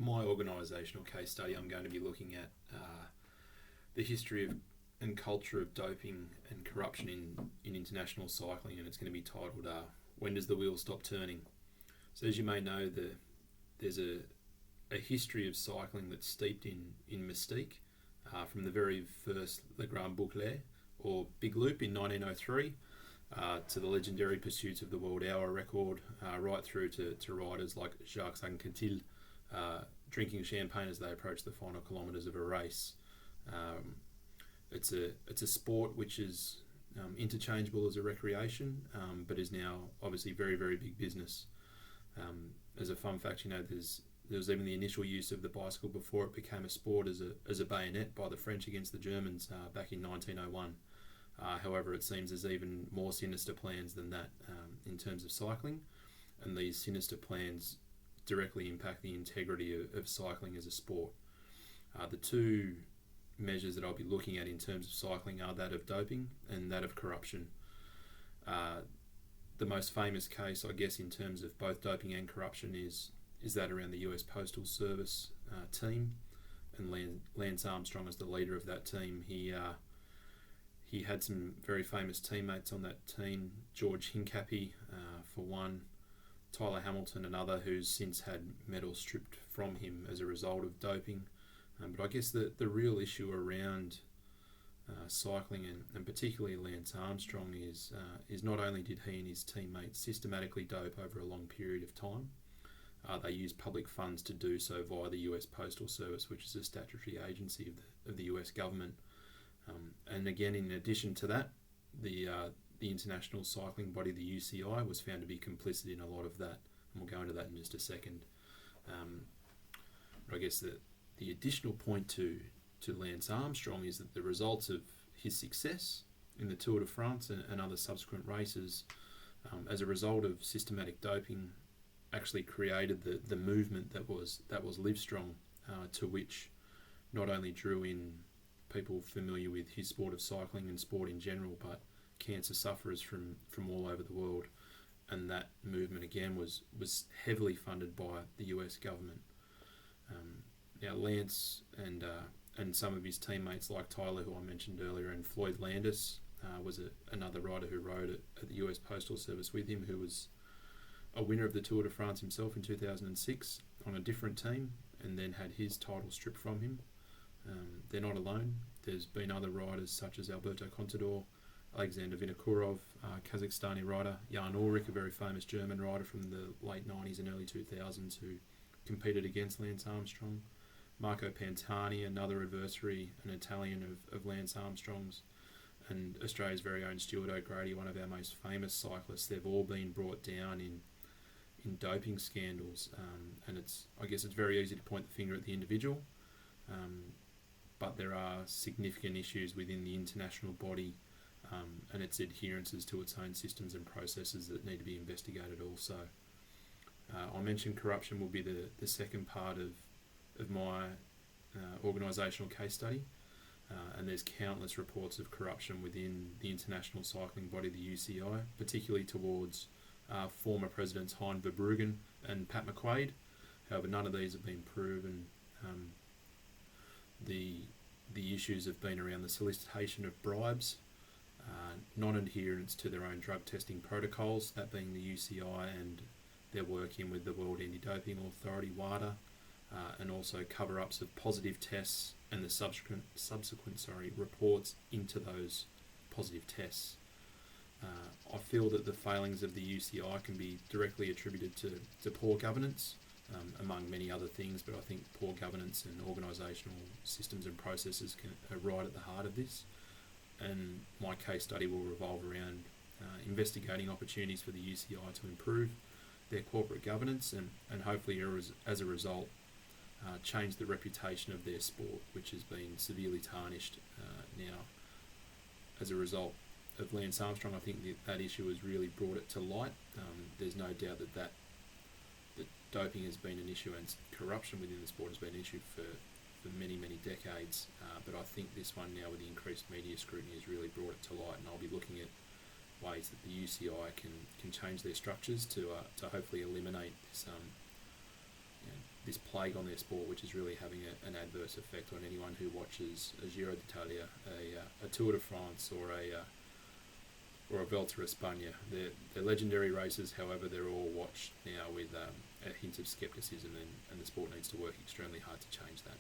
my organisational case study, I'm going to be looking at the history of and culture of doping and corruption in international cycling, and it's going to be titled When Does the Wheel Stop Turning? So as you may know, there's a history of cycling that's steeped in mystique, from the very first Le Grand Boucle, or Big Loop in 1903, to the legendary pursuits of the World Hour record, right through to riders like Jacques Anquetil drinking champagne as they approach the final kilometres of a race. It's a sport which is interchangeable as a recreation, but is now obviously very, very big business. As a fun fact, there was even the initial use of the bicycle before it became a sport as a bayonet by the French against the Germans back in 1901. However, it seems there's even more sinister plans than that in terms of cycling, and these sinister plans directly impact the integrity of cycling as a sport. The two measures that I'll be looking at in terms of cycling are that of doping and that of corruption. The most famous case, I guess, in terms of both doping and corruption is that around the US Postal Service team, and Lance Armstrong as the leader of that team. He had some very famous teammates on that team, George Hincapie for one, Tyler Hamilton another, who's since had medals stripped from him as a result of doping. But I guess the real issue around cycling and particularly Lance Armstrong is not only did he and his teammates systematically dope over a long period of time, they used public funds to do so via the US Postal Service, which is a statutory agency of the US government. And again, in addition to that, the international cycling body, the UCI, was found to be complicit in a lot of that, and we'll go into that in just a second. But I guess the additional point to Lance Armstrong is that the results of his success in the Tour de France and other subsequent races, as a result of systematic doping, actually created the movement that was Livestrong, to which not only drew in people familiar with his sport of cycling and sport in general, but cancer sufferers from all over the world. And that movement again was heavily funded by the US government. Now Lance and some of his teammates like Tyler, who I mentioned earlier, and Floyd Landis was another rider who rode at the US Postal Service with him, who was a winner of the Tour de France himself in 2006 on a different team, and then had his title stripped from him. They're not alone. There's been other riders such as Alberto Contador, Alexander Vinokurov, Kazakhstani rider Jan Ulrich, a very famous German rider from the late 90s and early 2000s, who competed against Lance Armstrong, Marco Pantani, another adversary, an Italian of Lance Armstrong's, and Australia's very own Stuart O'Grady, one of our most famous cyclists. They've all been brought down in doping scandals, and I guess it's very easy to point the finger at the individual, but there are significant issues within the international body and its adherences to its own systems and processes that need to be investigated also. I mentioned corruption will be the second part of my organisational case study, and there's countless reports of corruption within the international cycling body, the UCI, particularly towards former presidents Hein Verbruggen and Pat McQuaid. However, none of these have been proven. The issues have been around the solicitation of bribes, non-adherence to their own drug testing protocols, that being the UCI and their working with the World Anti-Doping Authority, WADA, and also cover-ups of positive tests and the subsequent reports into those positive tests. I feel that the failings of the UCI can be directly attributed to poor governance, among many other things, but I think poor governance and organisational systems and processes are right at the heart of this. And my case study will revolve around investigating opportunities for the UCI to improve their corporate governance and hopefully as a result change the reputation of their sport, which has been severely tarnished now. As a result of Lance Armstrong, I think that issue has really brought it to light. There's no doubt that doping has been an issue and corruption within the sport has been an issue for many, many decades. But I think this one now with the increased media scrutiny has really brought it to light, and I'll be looking at ways that the UCI can change their structures to hopefully eliminate this plague on their sport, which is really having an adverse effect on anyone who watches a Giro d'Italia, a Tour de France, or a Vuelta a España. They're legendary races, however, they're all watched now with a hint of scepticism, and the sport needs to work extremely hard to change that.